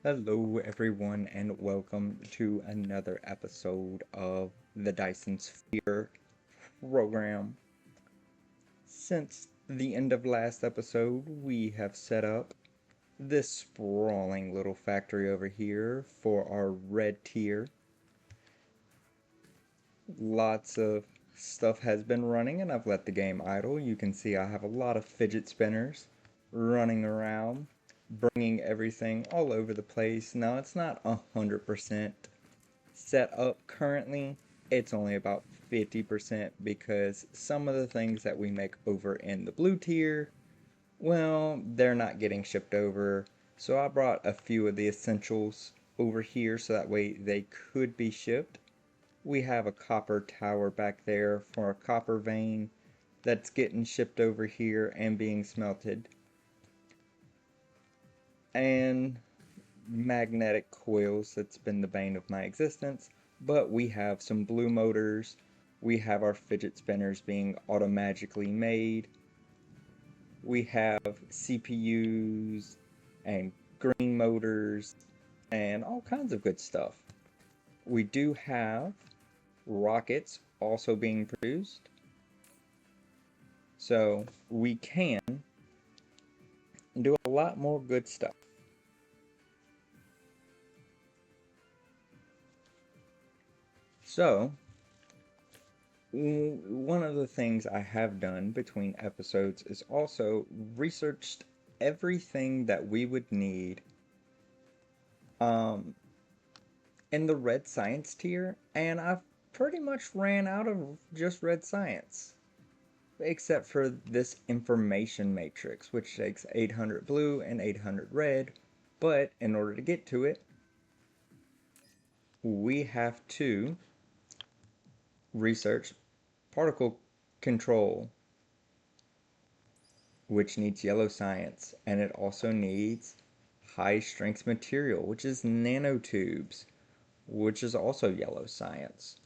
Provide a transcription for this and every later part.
Hello, everyone, and welcome to another episode of the Dyson Sphere program. Since the end of last episode, we have set up this sprawling little factory over here for our red tier. Lots of stuff has been running, and I've let the game idle. You can see I have a lot of fidget spinners running around, bringing everything all over the place. Now, it's not 100% set up currently. It's only about 50% because some of the things that we make over in the blue tier, well, they're not getting shipped over. So I brought a few of the essentials over here so that way they could be shipped. We have a copper tower back there for a copper vein that's getting shipped over here and being smelted. And magnetic coils, that's been the bane of my existence. But we have some blue motors. We have our fidget spinners being automatically made. We have CPUs and green motors and all kinds of good stuff. We do have rockets also being produced. So we can do a lot more good stuff. So, one of the things I have done between episodes is also researched everything that we would need um, in the red science tier, and I've pretty much ran out of just red science, except for this information matrix, which takes 800 blue and 800 red. But in order to get to it, we have to research particle control, which needs yellow science, and it also needs high strength material, which is nanotubes, which is also yellow science.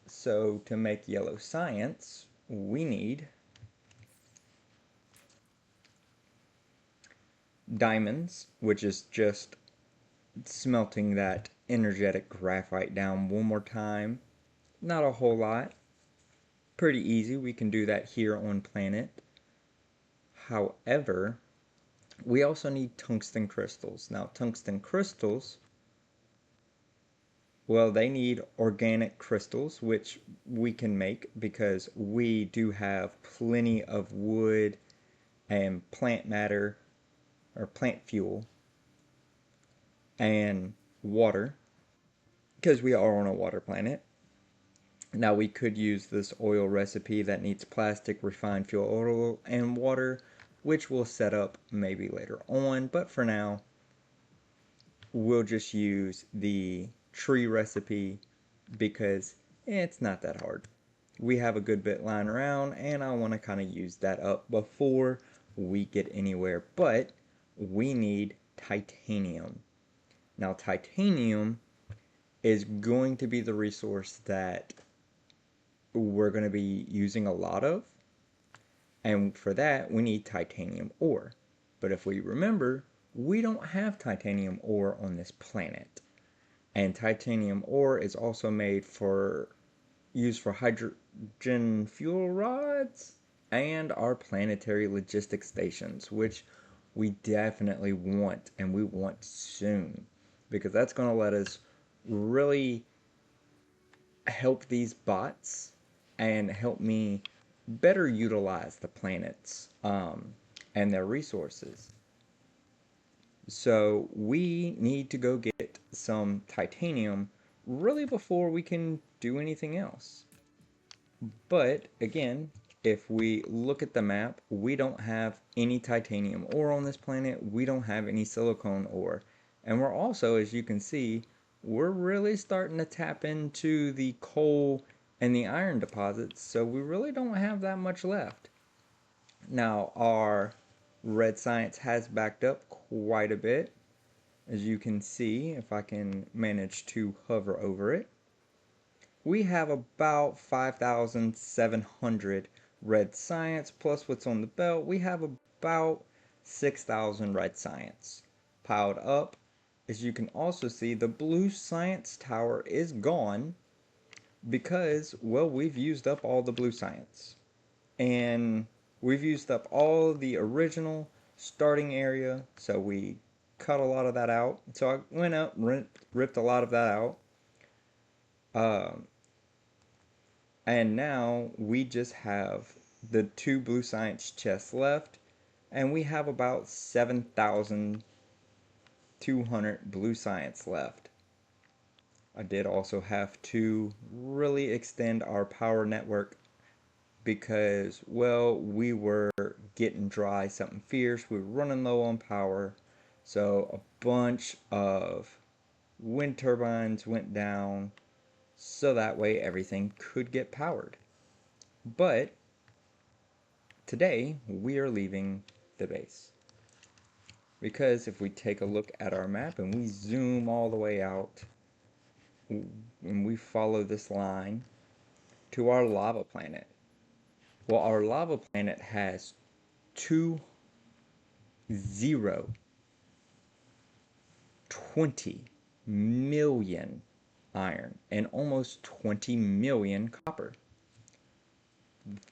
So to make yellow science, we need diamonds, which is just smelting that energetic graphite down one more time. Not a whole lot. Pretty easy. We can do that here on planet. However, we also need tungsten crystals. Now, tungsten crystals, well, they need organic crystals, which we can make because we do have plenty of wood and plant matter or plant fuel and water because we are on a water planet. Now, we could use this oil recipe that needs plastic, refined fuel oil, and water, which we'll set up maybe later on. But for now, we'll just use the tree recipe because it's not that hard. We have a good bit lying around, and I want to kind of use that up before we get anywhere. But we need titanium. Now, titanium is going to be the resource that we're going to be using a lot of. And for that, we need titanium ore. But if we remember, we don't have titanium ore on this planet. And titanium ore is also made for used for hydrogen fuel rods and our planetary logistics stations, which we definitely want and we want soon because that's going to let us really help these bots and help me better utilize the planets and their resources. So we need to go get some titanium really before we can do anything else. But again, if we look at the map, we don't have any titanium ore on this planet. We don't have any silicone ore. And we're also, as you can see, we're really starting to tap into the coal and the iron deposits. So we really don't have that much left. Now, our red science has backed up quite a bit. As you can see, if I can manage to hover over it, we have about 5,700 red science plus what's on the belt. We have about 6,000 red science piled up. as you can also see, the blue science tower is gone because, well, we've used up all the blue science. And we've used up all the original starting area, so we cut a lot of that out. So I went up, ripped a lot of that out. Um, and now we just have the two blue science chests left, and we have about 7,200 blue science left. I did also have to really extend our power network because, well, we were getting dry, something fierce. We were running low on power. So a bunch of wind turbines went down so that way everything could get powered. But today we are leaving the base. Because if we take a look at our map and we zoom all the way out and we follow this line to our lava planet. Well, our lava planet has 20 million iron and almost 20 million copper.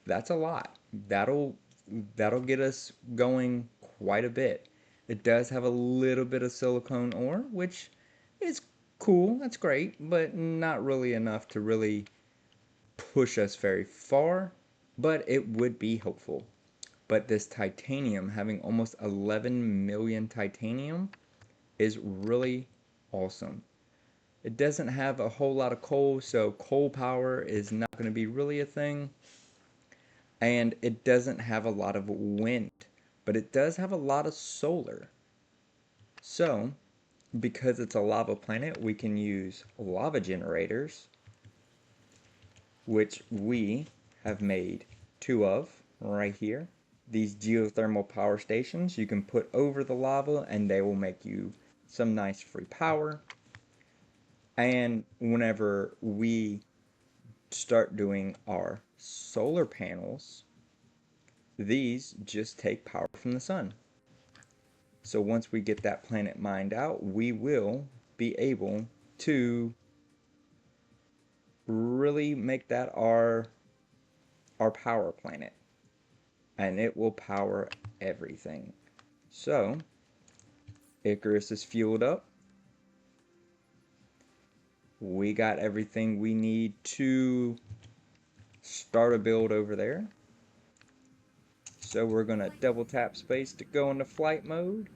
That's a lot. That'll get us going quite a bit. It does have a little bit of silicone ore, which is cool. That's great, but not really enough to really push us very far, but it would be helpful. But this titanium, having almost 11 million titanium, is really awesome. It doesn't have a whole lot of coal, so coal power is not going to be really a thing. And it doesn't have a lot of wind, but it does have a lot of solar. So, because it's a lava planet, we can use lava generators, which we have made two of right here. These geothermal power stations you can put over the lava and they will make you some nice free power. And whenever we start doing our solar panels, these just take power from the sun. So once we get that planet mined out, we will be able to really make that our power planet. And it will power everything. So Icarus is fueled up. We got everything we need to start a build over there. So we're going to double tap space to go into flight mode.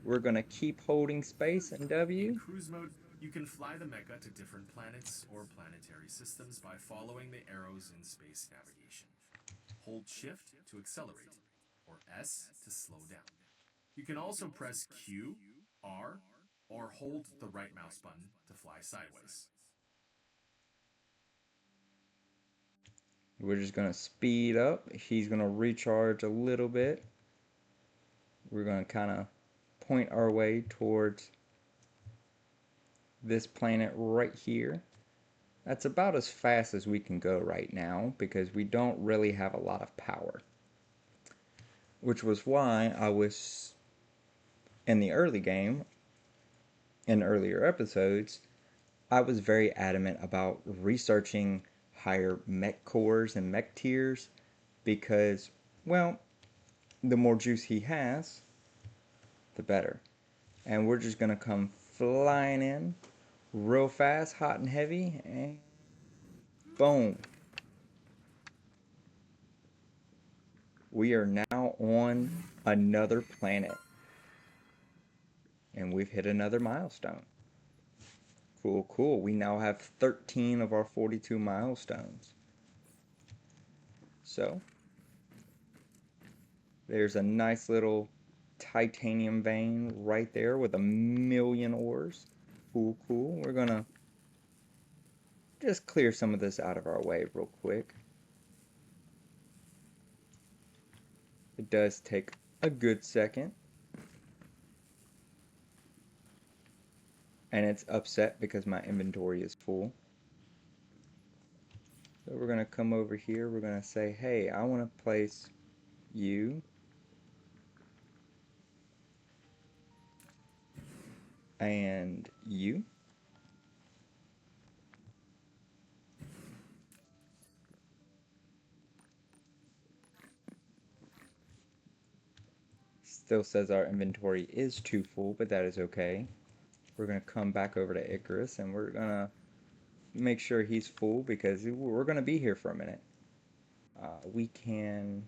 We're going to keep holding space and In W. cruise mode, you can fly the mecha to different planets or planetary systems by following the arrows in space navigation. Hold Shift to accelerate, or S to slow down. You can also press Q, R, or hold the right mouse button to fly sideways. We're just going to speed up. He's going to recharge a little bit. We're going to kind of point our way towards this planet right here. That's about as fast as we can go right now because we don't really have a lot of power. Which was why I was in the early game, in earlier episodes, I was very adamant about researching higher mech cores and mech tiers because, well, the more juice he has, the better. And we're just going to come flying in real fast, hot and heavy, and boom. We are now on another planet. And we've hit another milestone. Cool, cool. We now have 13 of our 42 milestones. So, there's a nice little titanium vein right there with a million ores. Cool, cool. We're gonna just clear some of this out of our way real quick. It does take a good second. And it's upset because my inventory is full. So we're gonna come over here. We're gonna say, hey, I wanna place you And you. Still says our inventory is too full, but that is okay. We're going to come back over to Icarus and we're going to make sure he's full because we're going to be here for a minute. We can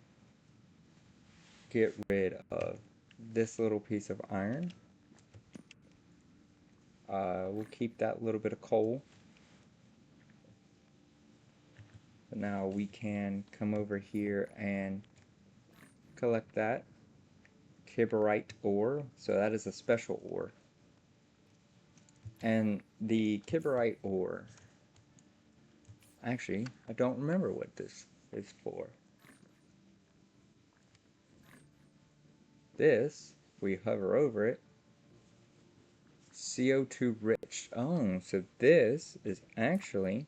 get rid of this little piece of iron. We'll keep that little bit of coal. But now we can come over here and collect that Kiberite ore. So that is a special ore. And the Kiberite ore, actually, I don't remember what this is for. This, if we hover over it, CO2 rich. Oh, so this is actually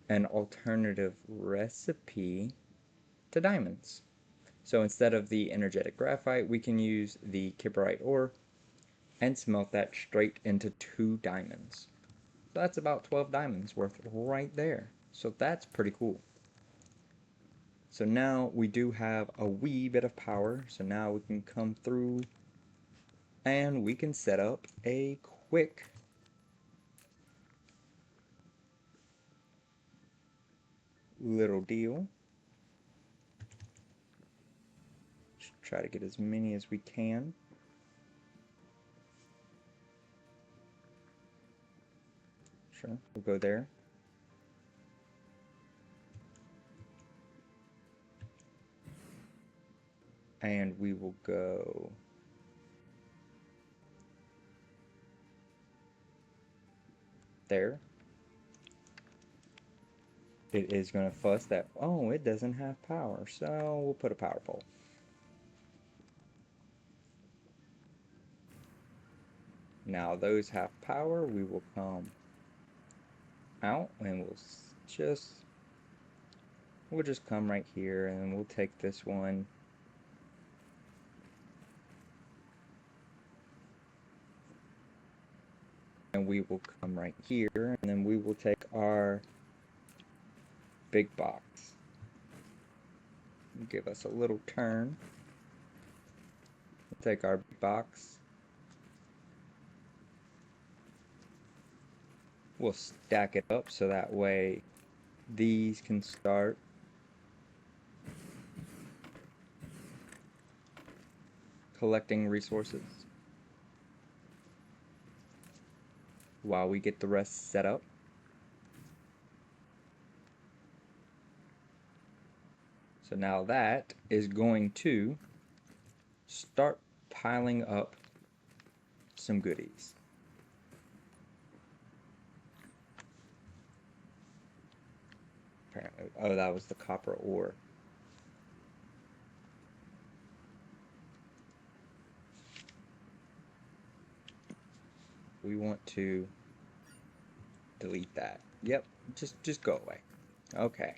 an alternative recipe to diamonds. So instead of the energetic graphite, we can use the Kiberite ore and smelt that straight into 2 diamonds. So that's about 12 diamonds worth right there. So that's pretty cool. So now we do have a wee bit of power. So now we can come through and we can set up a quick little deal. Just try to get as many as we can. Sure, we'll go there. And we will go there. It is going to fuss that, oh, it doesn't have power, so we'll put a power pole. Now those have power, we will come out and we'll just come right here and we'll take this one. And we will come right here and then we will take our big box. Give us a little turn. We'll take our big box. We'll stack it up so that way these can start collecting resources while we get the rest set up. So now that is going to start piling up some goodies. Apparently, oh, that was the copper ore. We want to delete that. Yep, just go away. Okay.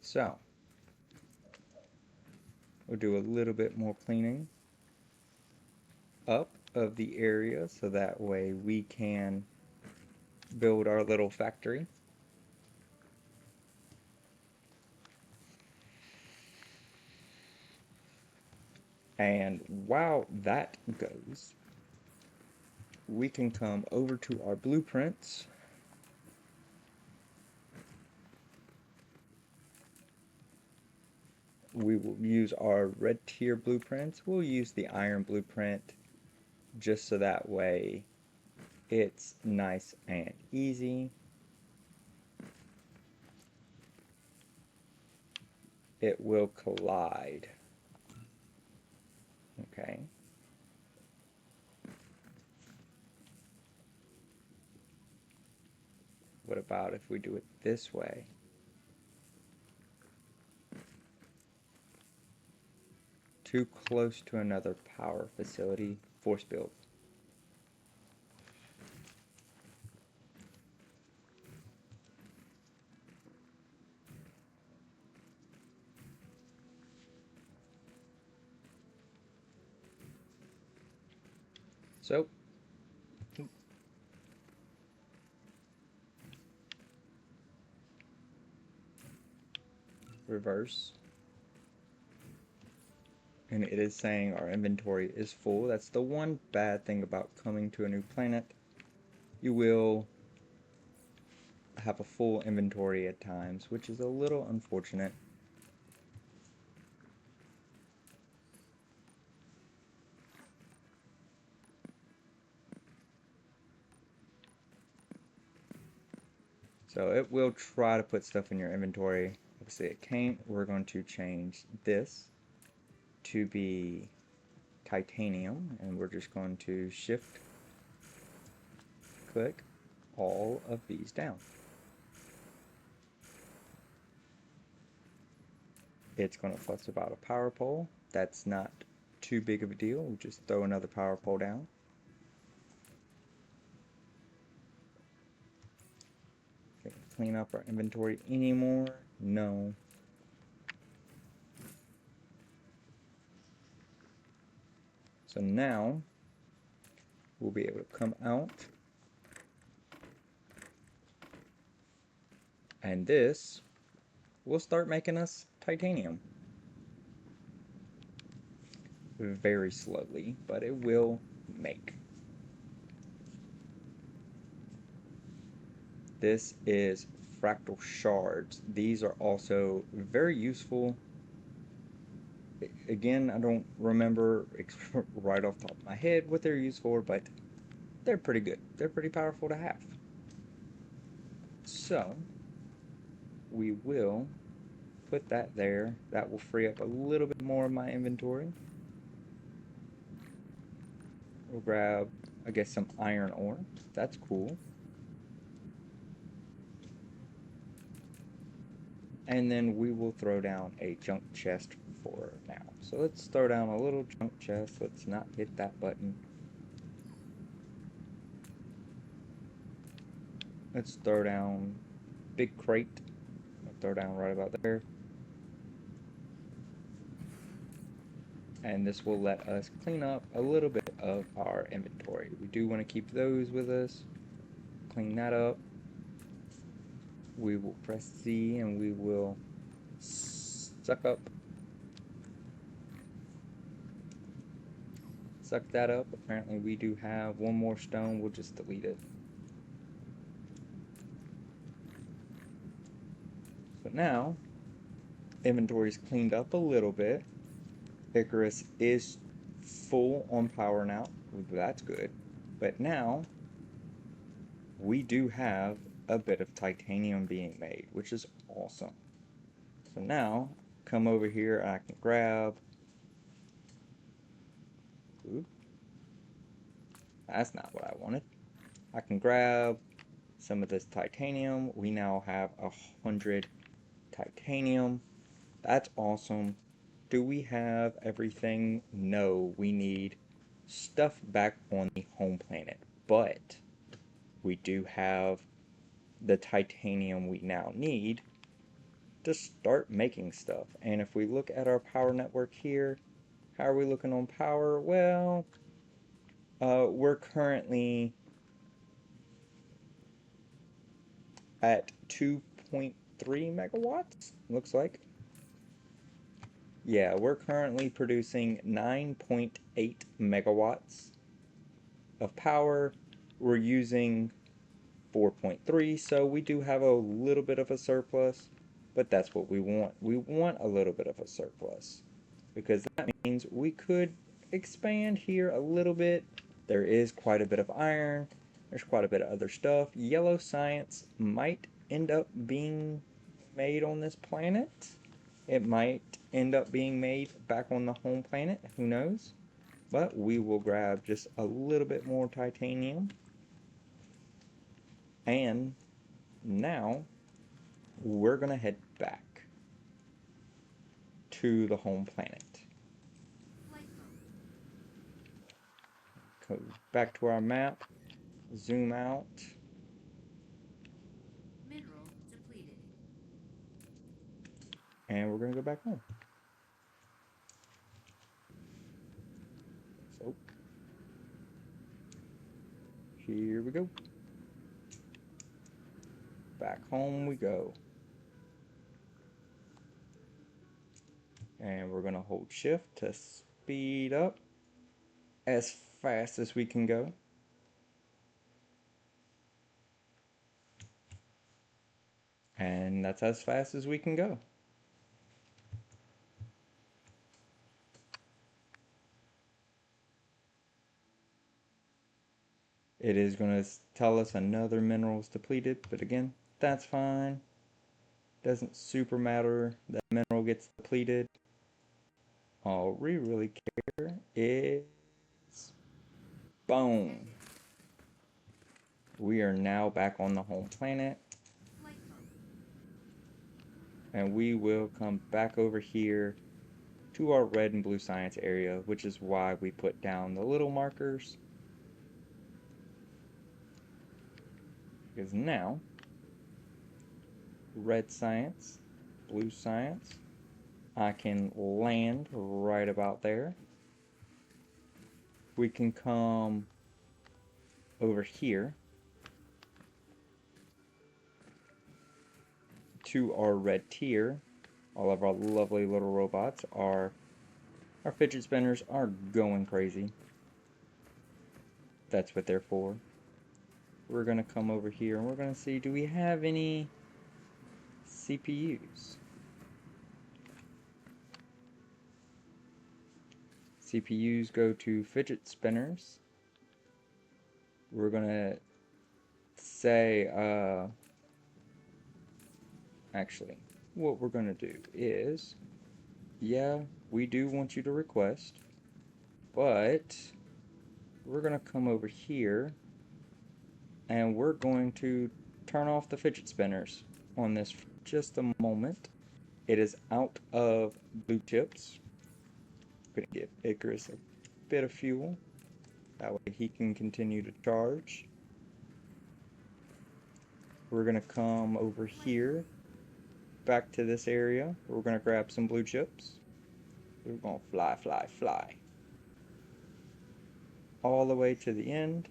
So, we'll do a little bit more cleaning up of the area so that way we can build our little factory. And while that goes, we can come over to our blueprints. We will use our red tier blueprints. We'll use the iron blueprint just so that way it's nice and easy. It will collide. Okay. What about if we do it this way? Too close to another power facility. Force build. So, reverse. And it is saying our inventory is full. That's the one bad thing about coming to a new planet. You will have a full inventory at times, which is a little unfortunate. So it will try to put stuff in your inventory. Obviously it can't. We're going to change this to be titanium, and we're just going to shift click all of these down. It's going to fuss about a power pole. That's not too big of a deal. We'll just throw another power pole down. Can we clean up our inventory anymore? No. So now we'll be able to come out, and this will start making us titanium. Very slowly, but it will make. This is fractal shards. These are also very useful. Again, I don't remember right off the top of my head what they're used for, but they're pretty good. They're pretty powerful to have. So, we will put that there. That will free up a little bit more of my inventory. We'll grab, I guess, some iron ore. That's cool. And then we will throw down a junk chest for now. So let's throw down a little junk chest. Let's not hit that button. Let's throw down big crate. I'll throw down right about there. And this will let us clean up a little bit of our inventory. We do want to keep those with us. Clean that up. We will press Z and we will suck that up. Apparently we do have one more stone. We'll just delete it. So now inventory is cleaned up a little bit. Icarus is full on power now. That's good. But now we do have a bit of titanium being made, which is awesome. So now come over here. I can grab. Oops, that's not what I wanted. I can grab some of this titanium. We now have 100 titanium. That's awesome. Do we have everything? No, we need stuff back on the home planet, but we do have the titanium we now need to start making stuff. And if we look at our power network here, how are we looking on power? Well, we're currently at 2.3 megawatts, looks like. Yeah, we're currently producing 9.8 megawatts of power. We're using 4.3, so we do have a little bit of a surplus, but that's what we want. We want a little bit of a surplus because that means we could expand here a little bit. There is quite a bit of iron. There's quite a bit of other stuff. Yellow science might end up being made on this planet. It might end up being made back on the home planet. Who knows? But we will grab just a little bit more titanium. And now we're going to head back to the home planet. Go back to our map. Zoom out. Mineral depleted. And we're going to go back home. So Here we go. Back home we go. And we're going to hold shift to speed up as fast as we can go. And that's as fast as we can go. It is going to tell us another mineral is depleted, but again, that's fine. Doesn't super matter that mineral gets depleted. All we really care is boom. We are now back on the home planet. Flight mode. And we will come back over here to our red and blue science area, which is why we put down the little markers. Because now, red science, blue science, I can land right about there. We can come over here to our red tier. All of our lovely little robots are, our fidget spinners are going crazy. That's what they're for. We're going to come over here and we're going to see, do we have any CPUs? CPUs go to fidget spinners. We're going to say, actually, what we're going to do is, yeah, we do want you to request, but we're going to come over here and we're going to turn off the fidget spinners on this for just a moment. It is out of blue chips. I'm going to give Icarus a bit of fuel. That way he can continue to charge. We're going to come over here, back to this area. We're going to grab some blue chips. We're going to fly, fly, fly. All the way to the end.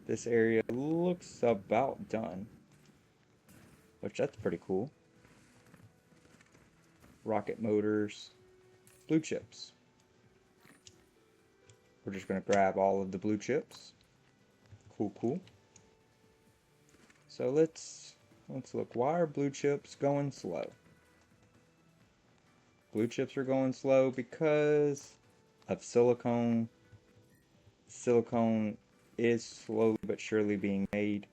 This area looks about done, which that's pretty cool. Rocket motors, blue chips. We're just going to grab all of the blue chips. Cool, cool. So let's look. Why are blue chips going slow? Blue chips are going slow because of silicone. Silicone is slowly but surely being made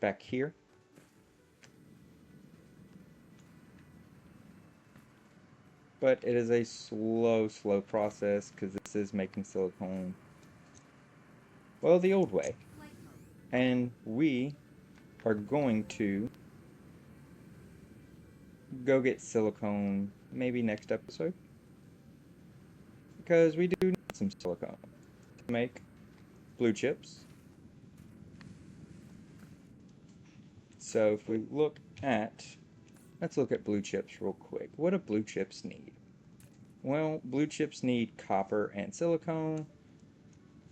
back here. But it is a slow process because this is making silicone, well, the old way. Flight mode. And we are going to go get silicone maybe next episode. Because we do need some silicone to make blue chips. So if we look at, let's look at blue chips real quick. What do blue chips need? Well, blue chips need copper and silicone.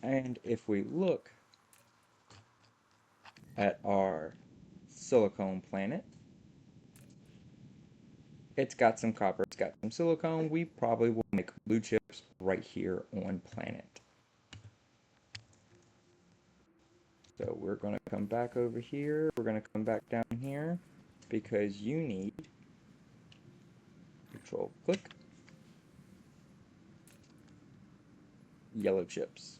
And if we look at our silicone planet, it's got some copper, it's got some silicone. We probably will make blue chips right here on planet. So we're going to come back over here. We're going to come back down here because you need control click yellow chips.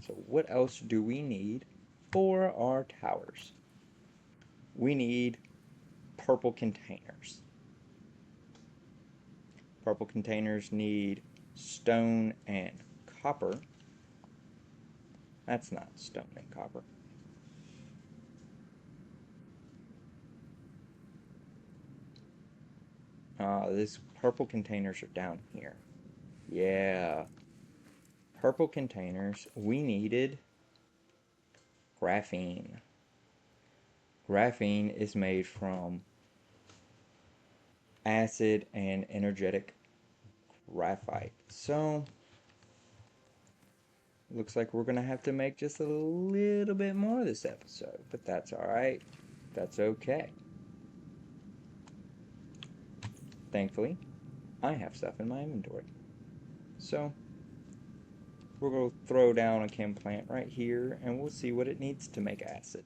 So what else do we need for our towers? We need purple containers. Purple containers need stone and copper. That's not stone and copper. These purple containers are down here. Yeah. Purple containers, we needed graphene. Graphene is made from acid and energetic graphite. So Looks like we're gonna have to make just a little bit more this episode, but that's alright. That's okay. Thankfully, I have stuff in my inventory. So, we're going to throw down a chem plant right here, and we'll see what it needs to make acid.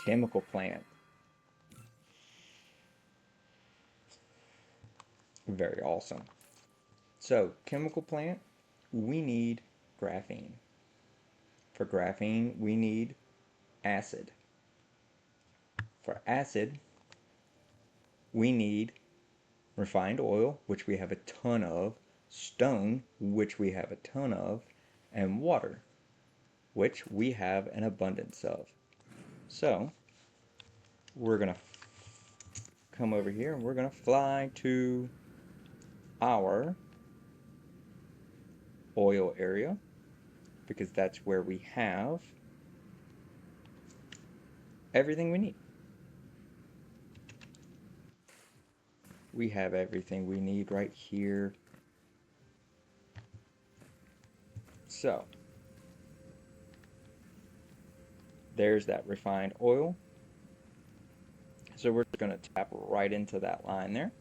Chemical plant. Very awesome. So, chemical plant, we need graphene. For graphene, we need acid. For acid, we need refined oil, which we have a ton of, stone, which we have a ton of, and water, which we have an abundance of. So, we're going to come over here and we're going to fly to our oil area because that's where we have everything we need. We have everything we need right here. So, there's that refined oil. So we're just going to tap right into that line there.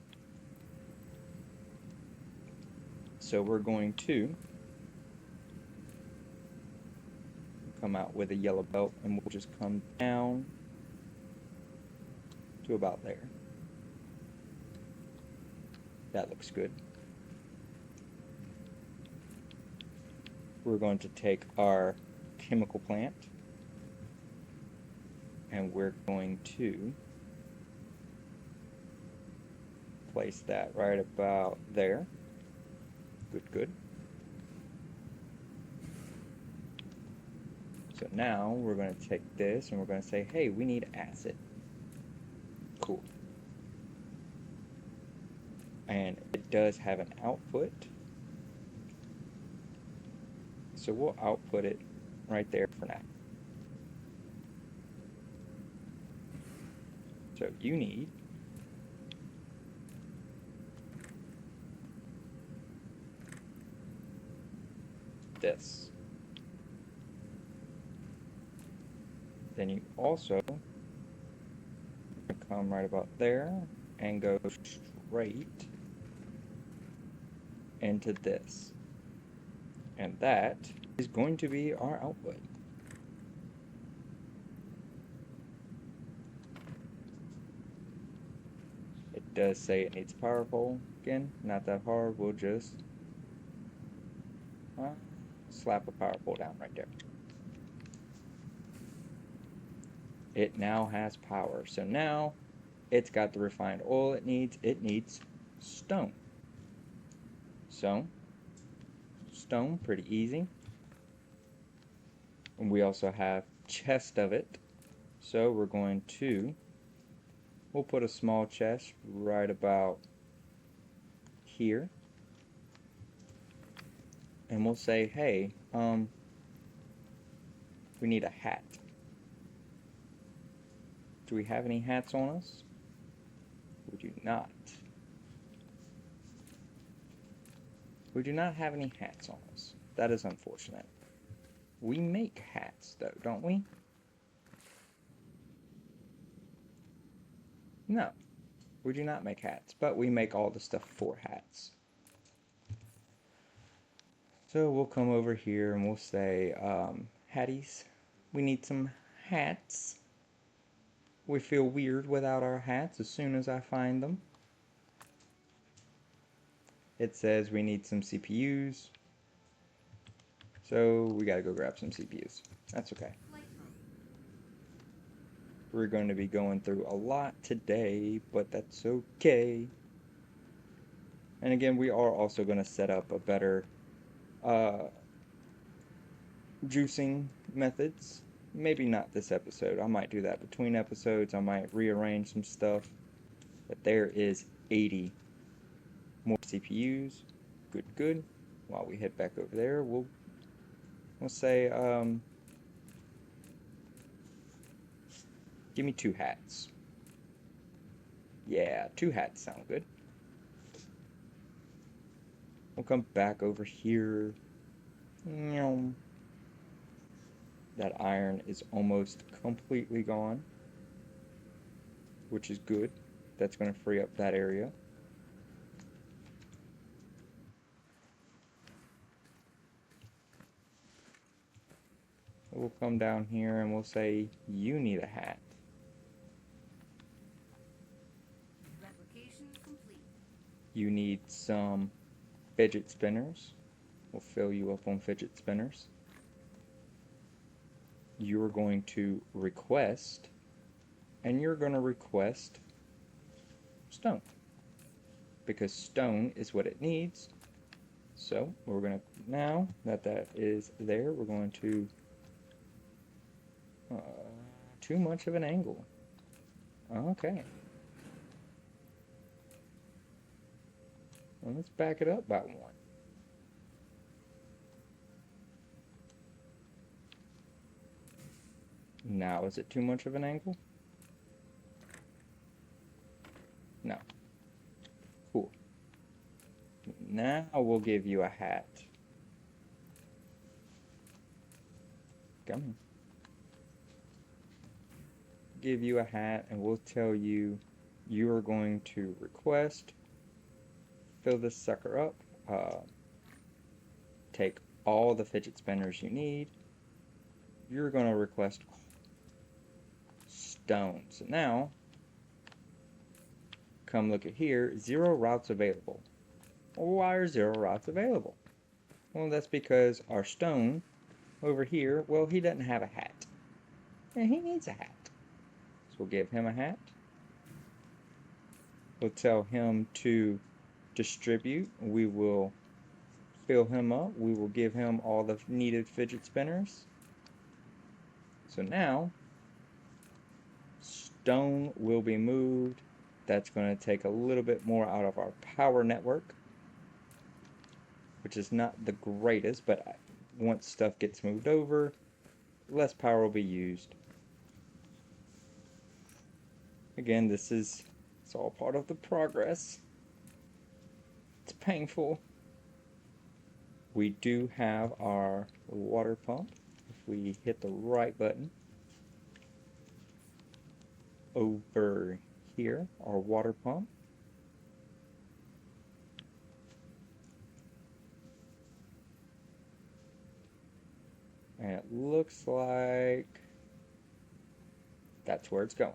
So we're going to come out with a yellow belt and we'll just come down to about there. That looks good. We're going to take our chemical plant and we're going to place that right about there. Good, good. So now we're going to take this and we're going to say, hey, we need acid. Cool. And it does have an output. So we'll output it right there for now. So you need this. Then you also come right about there and go straight into this. And that is going to be our output. It does say it needs a power pole. Again, not that hard. We'll just slap a power pole down right there. It now has power. So now it's got the refined oil it needs. It needs stone. So, stone, pretty easy. And we also have chest of it. So we're going to, we'll put a small chest right about here. And we'll say, hey, we need a hat. Do we have any hats on us? We do not. We do not have any hats on us. That is unfortunate. We make hats, though, don't we? No, we do not make hats, but we make all the stuff for hats. So we'll come over here and we'll say, hatties, we need some hats. We feel weird without our hats as soon as I find them. It says we need some CPUs. So we gotta go grab some CPUs. That's okay. We're going to be going through a lot today, but that's okay. And again, we are also going to set up a better juicing methods. Maybe not this episode. I might do that between episodes. I might rearrange some stuff. But there is 80 more CPUs. Good, good. While we head back over there, we'll say, give me 2 hats. Yeah, 2 hats sound good. We'll come back over here. That iron is almost completely gone, which is good. That's going to free up that area. We'll come down here and we'll say, you need a hat. Replication complete. You need some fidget spinners. We'll fill you up on fidget spinners. You're going to request, and you're going to request stone, because stone is what it needs. So we're going to, now that that is there, we're going to, too much of an angle. Okay. Well, let's back it up by one. Now, is it too much of an angle? No. Cool. Now we'll give you a hat. Come here. Give you a hat, and we'll tell you you are going to request, fill this sucker up, take all the fidget spinners you need. You're going to request stone. So now, come look at here, 0 routes available. Why are 0 routes available? Well, that's because our stone over here, well, he doesn't have a hat. And he needs a hat. So we'll give him a hat. We'll tell him to distribute. We will fill him up. We will give him all the needed fidget spinners. So now, stone will be moved. That's going to take a little bit more out of our power network, which is not the greatest, but once stuff gets moved over, less power will be used. Again, it's all part of the progress. It's painful. We do have our water pump. If we hit the right button, over here, our water pump. And it looks like that's where it's going.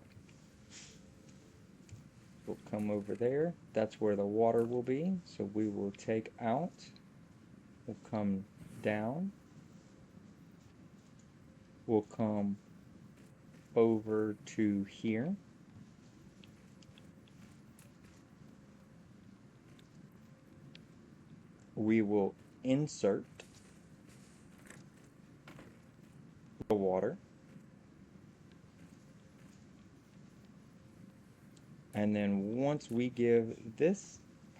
We'll come over there. That's where the water will be. So we will take out. We'll come down. We'll come over to here. We will insert the water. And then once we give this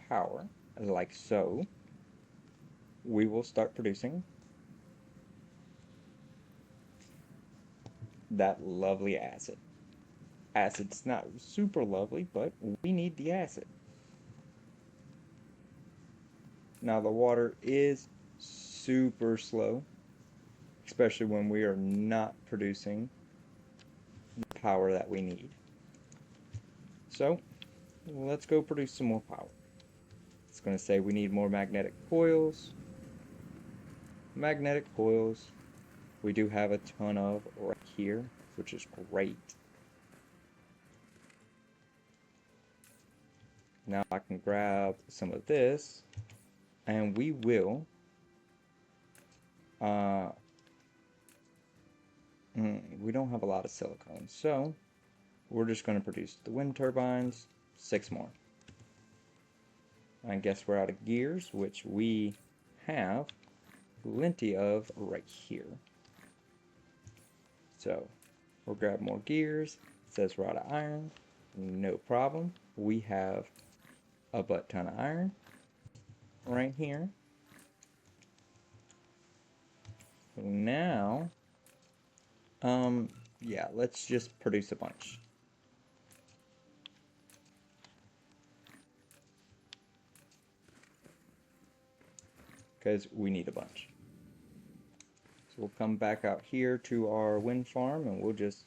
power, like so, we will start producing that lovely acid. Acid's not super lovely, but we need the acid. Now the water is super slow, especially when we are not producing the power that we need. So, let's go produce some more power. It's going to say we need more magnetic coils. Magnetic coils, we do have a ton of right here, which is great. Now I can grab some of this, and we will we don't have a lot of silicone, so we're just going to produce the wind turbines, 6 more. I guess we're out of gears, which we have plenty of right here. So we'll grab more gears. It says we're out of iron. No problem. We have a butt ton of iron right here. So now, yeah, let's just produce a bunch. because we need a bunch. So we'll come back out here to our wind farm and we'll just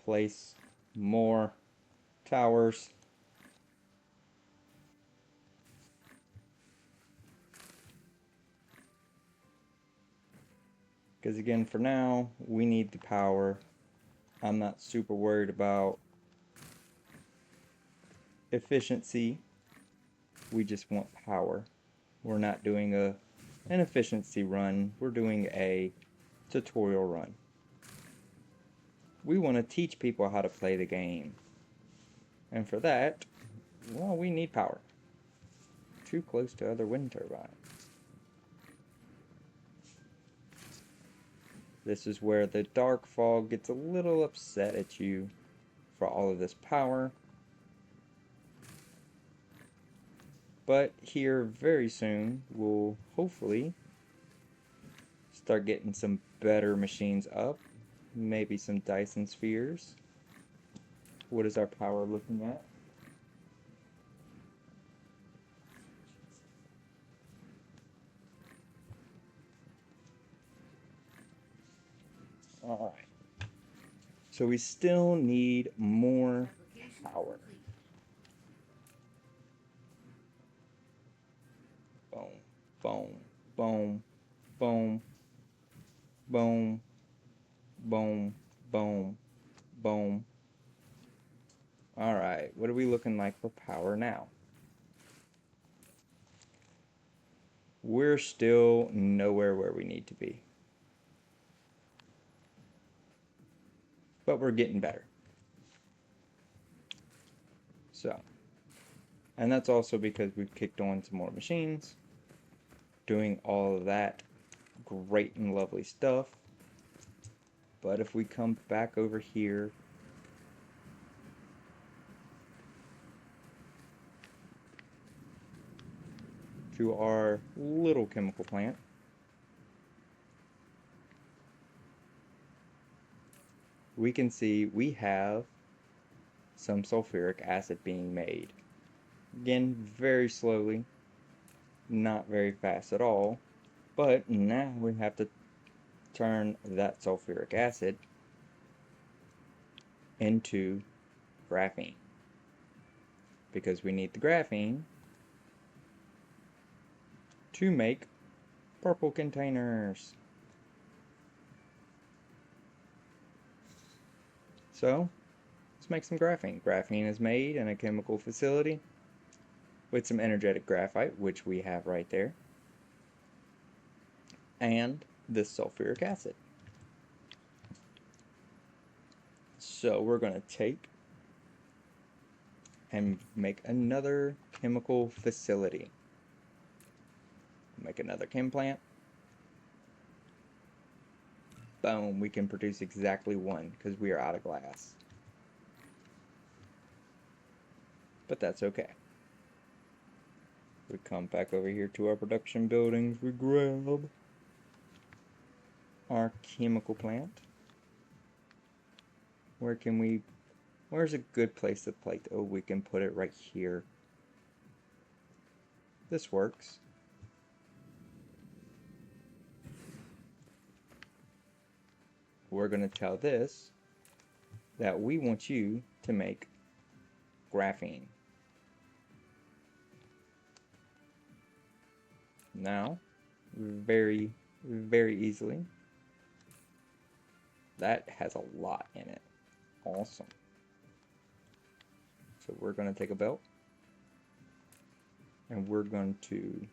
place more towers. Because again, for now, we need the power. I'm not super worried about efficiency. We just want power. We're not doing an efficiency run. We're doing a tutorial run. We want to teach people how to play the game. And for that, well, we need power. Too close to other wind turbines. This is where the dark fog gets a little upset at you for all of this power. But here very soon, we'll hopefully start getting some better machines up. Maybe some Dyson spheres. What is our power looking at? Alright. So we still need more Application power. complete. Boom, boom, boom, boom, boom, boom, boom. Alright, what are we looking like for power now? We're still nowhere where we need to be. But we're getting better. So, and that's also because we've kicked on some more machines, doing all of that great and lovely stuff. But if we come back over here to our little chemical plant, we can see we have some sulfuric acid being made. Again, very slowly, not very fast at all, but now we have to turn that sulfuric acid into graphene, because we need the graphene to make purple containers. So, let's make some graphene. Graphene is made in a chemical facility with some energetic graphite, which we have right there, and this sulfuric acid. So we're going to take and make another chemical facility. Make another chem plant. Boom, we can produce exactly one because we are out of glass. But that's okay. We come back over here to our production buildings. We grab our chemical plant. Where's a good place to place? Oh, we can put it right here. This works. We're going to tell this that we want you to make graphene. Now, very, very easily, that has a lot in it. Awesome. So we're going to take a belt and we're going to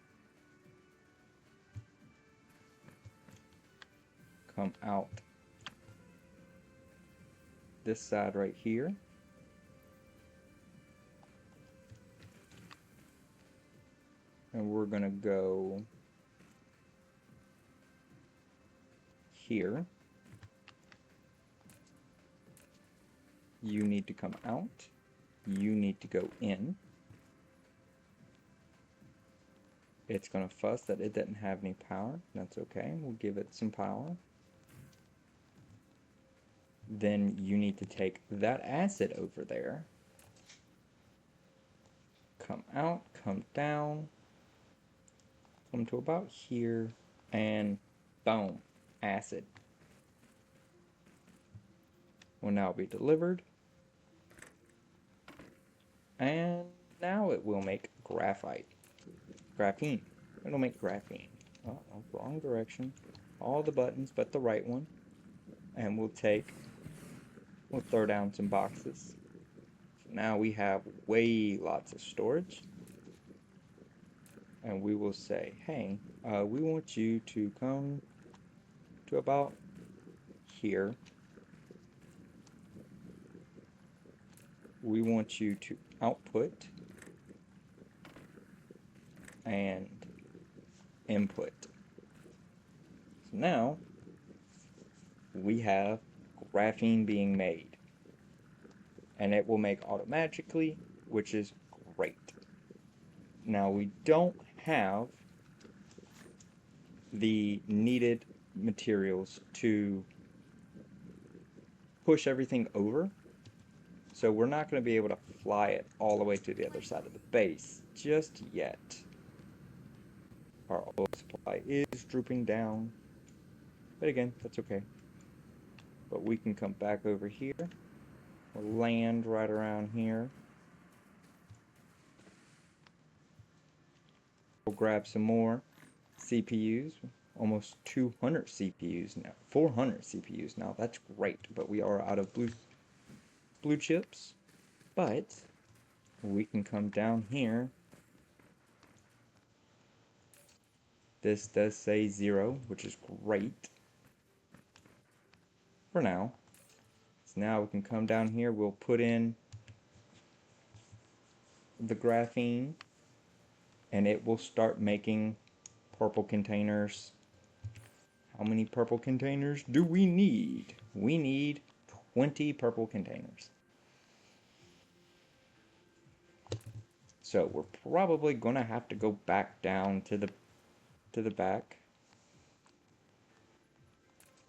come out this side right here. And we're going to go here. You need to come out. You need to go in. It's going to fuss that it didn't have any power. That's okay. We'll give it some power. Then you need to take that acid over there. Come out, come down. come to about here, and boom, acid will now be delivered, and now it will make graphene. It'll make graphene. Oh, wrong direction. All the buttons but the right one, and we'll throw down some boxes. So now we have way lots of storage, and we will say, hey, we want you to come to about here. We want you to output and input. So now we have graphene being made, and it will make automatically, which is great. Now we don't have the needed materials to push everything over, so we're not going to be able to fly it all the way to the other side of the base just yet. Our oil supply is drooping down, but again, that's okay. But we can come back over here. We'll land right around here. We'll grab some more CPUs. Almost 200 CPUs now. 400 CPUs now. That's great, but we are out of blue chips. But we can come down here. This does say 0, which is great for now. So now we can come down here. We'll put in the graphene, and it will start making purple containers. How many purple containers do we need? We need 20 purple containers. So we're probably gonna have to go back down to the back.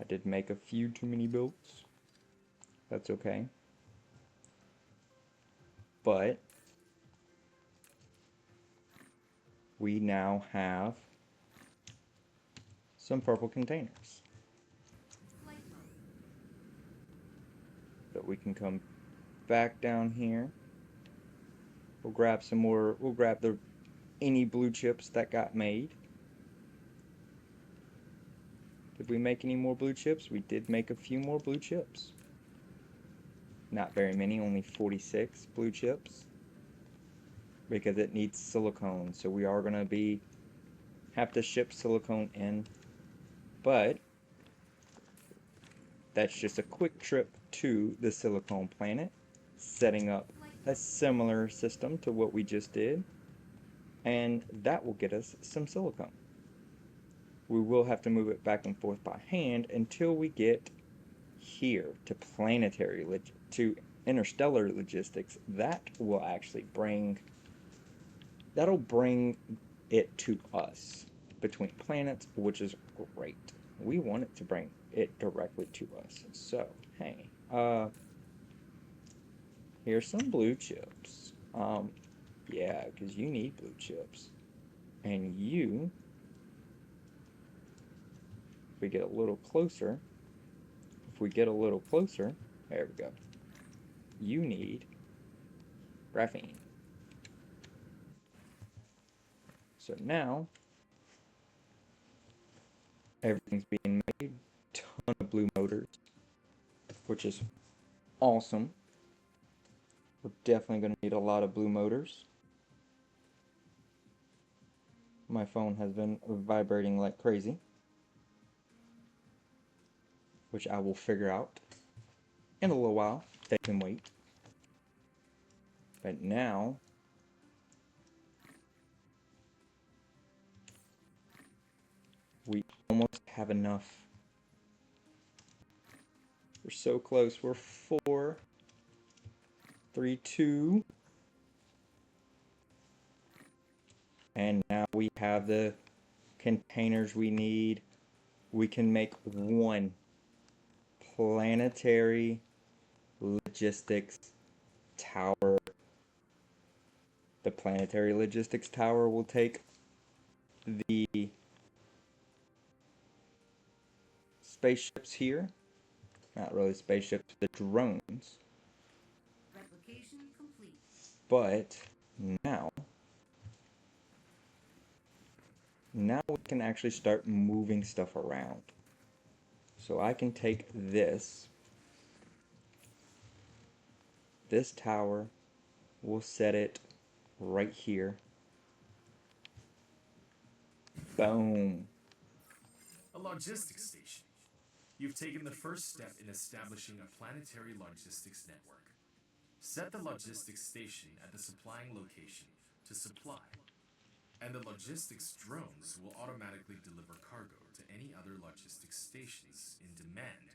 I did make a few too many builds. That's okay. But we now have some purple containers. So we can come back down here. We'll grab some more, we'll grab any blue chips that got made. Did we make any more blue chips? We did make a few more blue chips. Not very many, only 46 blue chips. Because it needs silicone, so we are gonna have to ship silicone in. But that's just a quick trip to the silicone planet, setting up a similar system to what we just did, and that will get us some silicone. We will have to move it back and forth by hand until we get here to to interstellar logistics. That will actually that'll bring it to us between planets, which is great. We want it to bring it directly to us. So, hey, here's some blue chips. Yeah, because you need blue chips. And if we get a little closer, there we go. You need graphene. So now, everything's being made. Ton of blue motors, which is awesome. We're definitely going to need a lot of blue motors. My phone has been vibrating like crazy, which I will figure out in a little while. They can wait. But now, we almost have enough. We're so close. We're 4, 3, 2. And now we have the containers we need. We can make one planetary logistics tower. The planetary logistics tower will take the spaceships here. Not really spaceships, the drones. Replication complete. But now, now we can actually start moving stuff around. So I can take this tower, we'll set it right here. Boom. A logistics station. You've taken the first step in establishing a planetary logistics network. Set the logistics station at the supplying location to supply, and the logistics drones will automatically deliver cargo to any other logistics stations in demand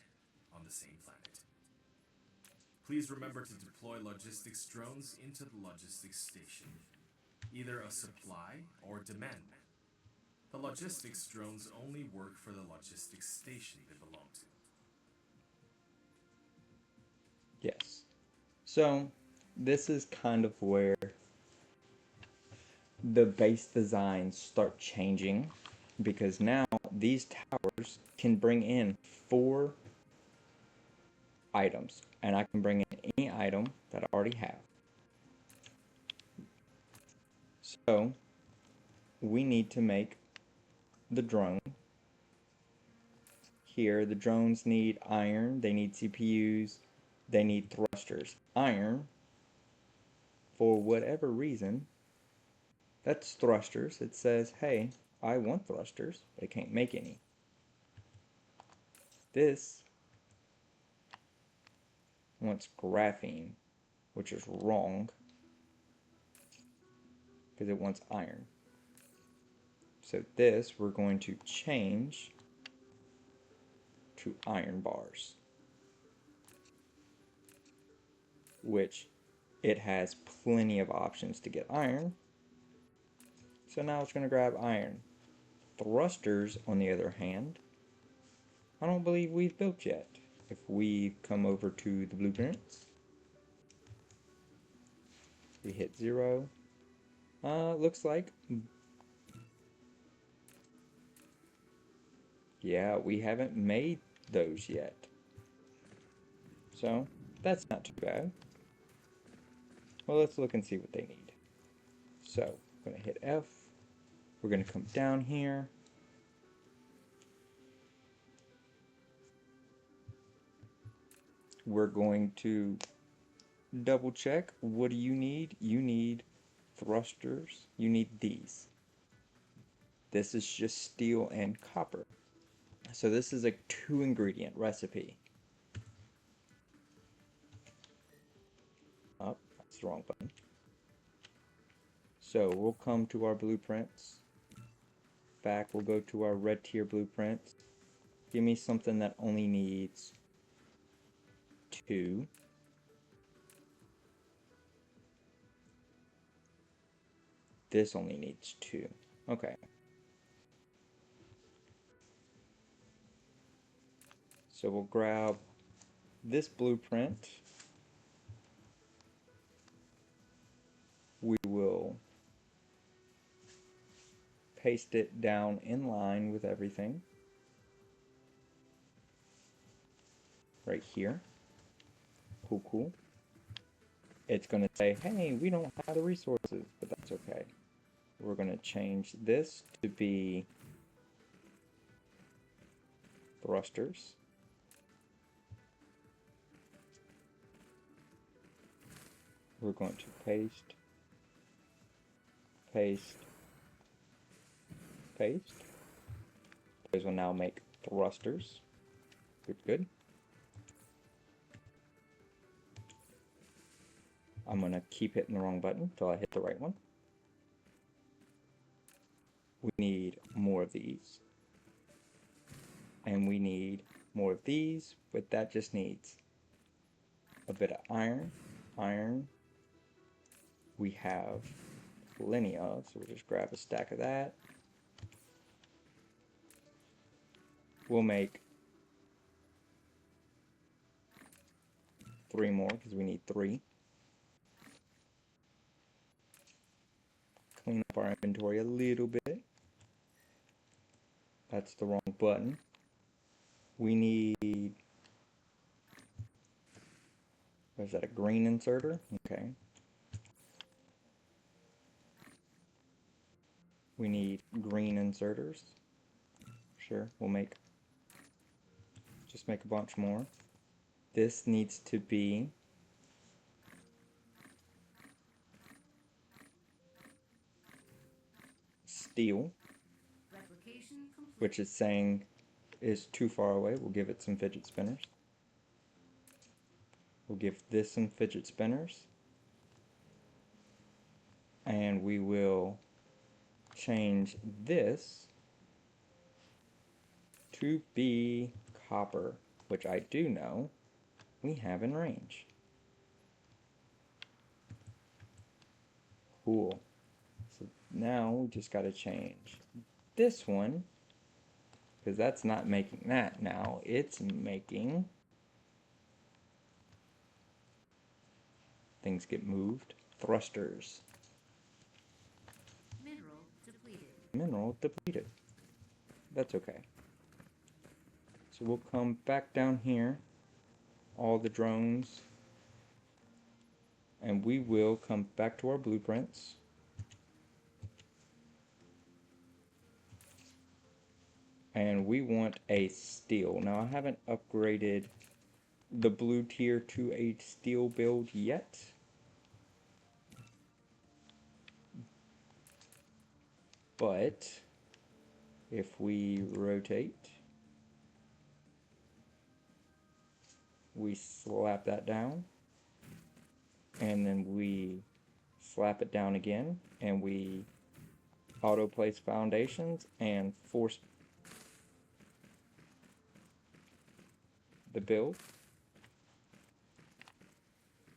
on the same planet. Please remember to deploy logistics drones into the logistics station, either a supply or demand map. The logistics drones only work for the logistics station they belong to. Yes. So this is kind of where the base designs start changing, because now these towers can bring in 4 items, and I can bring in any item that I already have. So we need to make the drone. Here, the drones need iron, they need CPUs, they need thrusters. Iron, for whatever reason, that's thrusters. It says, hey, I want thrusters, but I can't make any. This wants graphene, which is wrong, because it wants iron. So this we're going to change to iron bars, which it has plenty of options to get iron. So now it's going to grab iron. Thrusters, on the other hand, I don't believe we've built yet. If we come over to the blueprints, we hit 0. Looks like, yeah, we haven't made those yet. So that's not too bad. Well, let's look and see what they need. So I'm going to hit F. We're going to come down here. We're going to double check. What do you need? You need thrusters. You need these. This is just steel and copper. So this is a 2-ingredient recipe. Oh, that's the wrong button. So we'll come to our blueprints. Back, we'll go to our red tier blueprints. Give me something that only needs 2. This only needs 2. Okay. So we'll grab this blueprint. We will paste it down in line with everything. Right here. Cool, cool. It's going to say, hey, we don't have the resources, but that's okay. We're going to change this to be thrusters. We're going to paste, paste, paste. Those will now make thrusters. Good, good. I'm going to keep hitting the wrong button until I hit the right one. We need more of these. And we need more of these, but that just needs a bit of iron. Iron we have plenty of, so we'll just grab a stack of that. We'll make 3 more because we need 3. Clean up our inventory a little bit. That's the wrong button. We need, is that a green inserter? Okay. We need green inserters. Sure, just make a bunch more. This needs to be steel, Replication complete. which is saying is too far away. We'll give it some fidget spinners. We'll give this some fidget spinners. And we will change this to be copper, which I do know we have in range. Cool. So now we just got to change this one, because that's not making that now. It's making things get moved. Thrusters. Mineral depleted. Mineral depleted. That's okay. So we'll come back down here, all the drones, and we will come back to our blueprints. And we want a steel. Now I haven't upgraded the blue tier to a steel build yet. But if we rotate, we slap that down, and then we slap it down again, and we auto place foundations and force the build,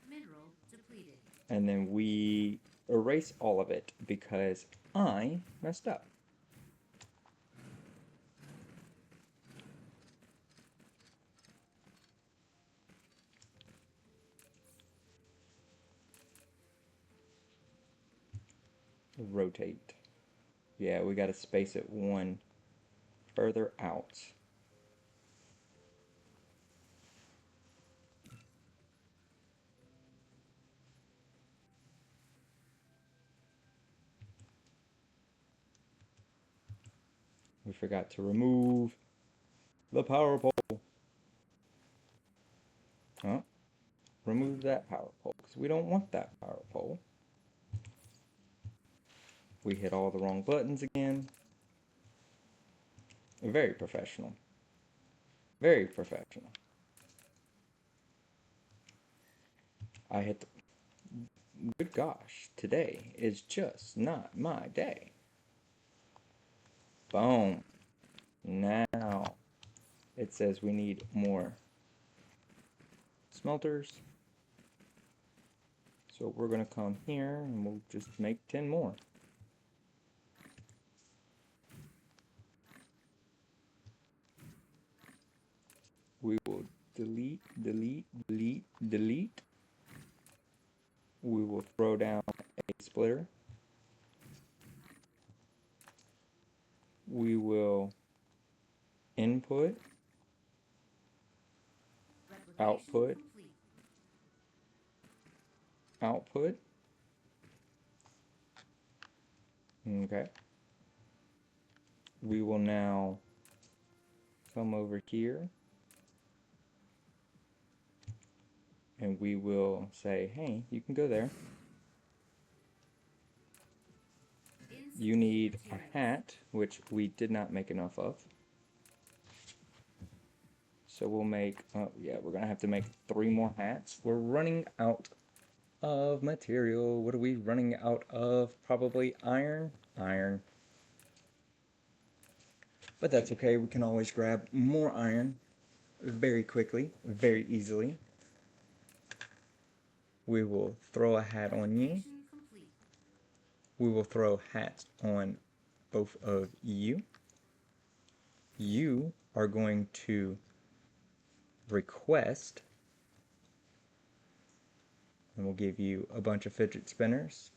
Mineral depleted. and then we erase all of it because I messed up. Rotate. Yeah, we gotta space it one further out. We forgot to remove the power pole. Huh? Remove that power pole, because we don't want that power pole. We hit all the wrong buttons again. Very professional. Very professional. I hit the... Good gosh, today is just not my day. Boom. Now, it says we need more smelters. So we're going to come here and we'll just make 10 more. We will delete, delete, delete, delete. We will throw down a splitter. We will input, Replication output, complete. output. Okay. We will now come over here and we will say, hey, you can go there. You need a hat, which we did not make enough of. So we'll make, yeah, we're going to have to make 3 more hats. We're running out of material. What are we running out of? Probably iron? Iron. But that's okay. We can always grab more iron very quickly, very easily. We will throw a hat on you. Replication complete. We will throw hats on both of you. You are going to request, and we'll give you a bunch of fidget spinners.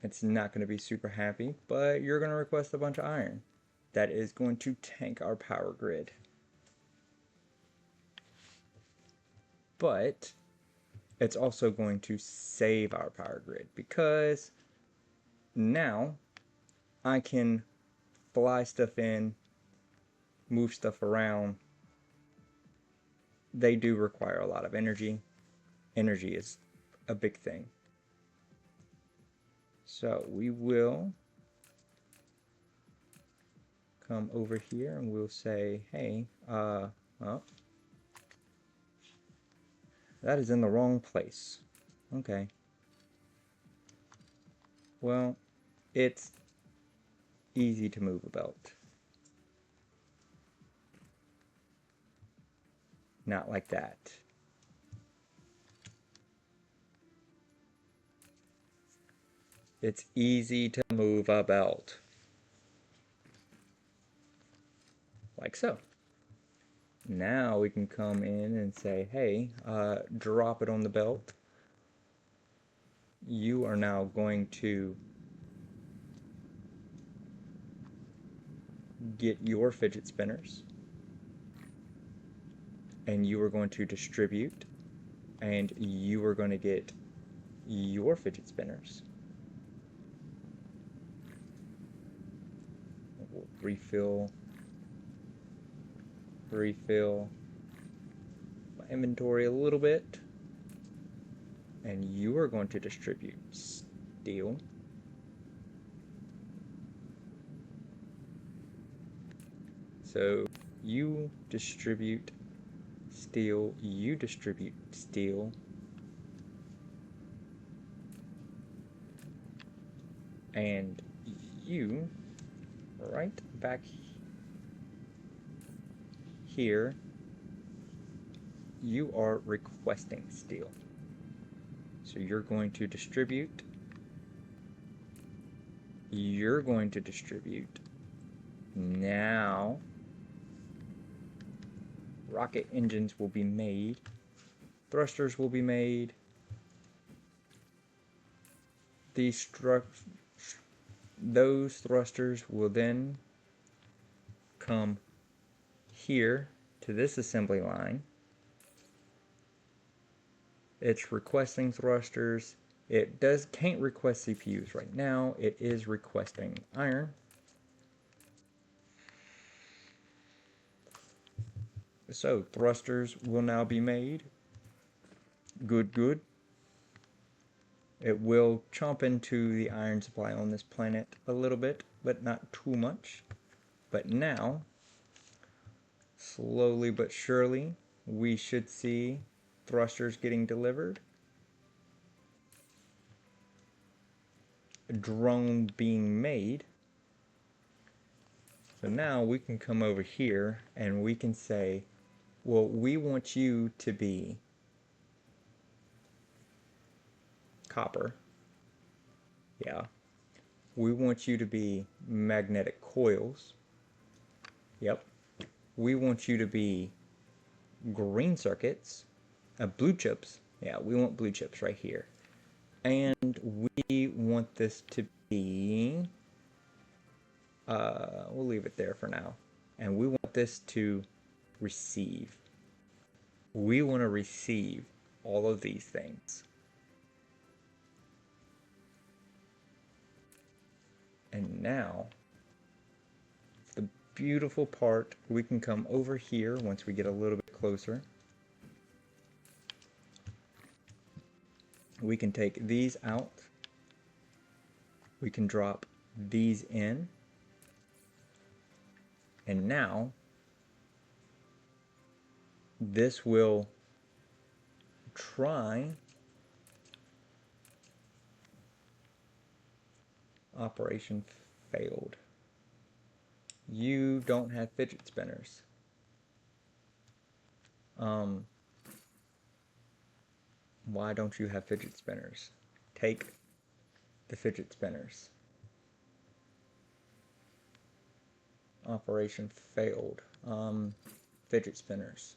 It's not going to be super happy, but you're going to request a bunch of iron. that is going to tank our power grid. But it's also going to save our power grid because now I can fly stuff in, move stuff around. They do require a lot of energy. Energy is a big thing. So we will come over here and we'll say, hey, well, that is in the wrong place. Okay. Well, it's easy to move a belt. Not like that. It's easy to move a belt. Like so. Now we can come in and say, hey, drop it on the belt. You are now going to get your fidget spinners. And you are going to distribute. And you are going to get your fidget spinners. We'll refill my inventory a little bit. And you are going to distribute steel. So you distribute steel, you distribute steel. And you, right back here, you are requesting steel. So you're going to distribute. You're going to distribute. Now, rocket engines will be made. Thrusters will be made. Those thrusters will then come here to this assembly line. It's requesting thrusters. It can't request CPUs right now. It is requesting iron. So thrusters will now be made. Good. It will chomp into the iron supply on this planet a little bit, but not too much. But now, slowly but surely, we should see thrusters getting delivered. A drone being made. So now we can come over here and we can say, well, we want you to be copper. Yeah. We want you to be magnetic coils. Yep. We want you to be green circuits. Blue chips. Yeah, we want blue chips right here. And we want this to be, we'll leave it there for now. And we want this to receive. We want to receive all of these things. And now, the beautiful part, we can come over here once we get a little bit closer. We can take these out. We can drop these in. And now, this will try operation failed. You don't have fidget spinners. Why don't you have fidget spinners? Take the fidget spinners. Operation failed. Fidget spinners.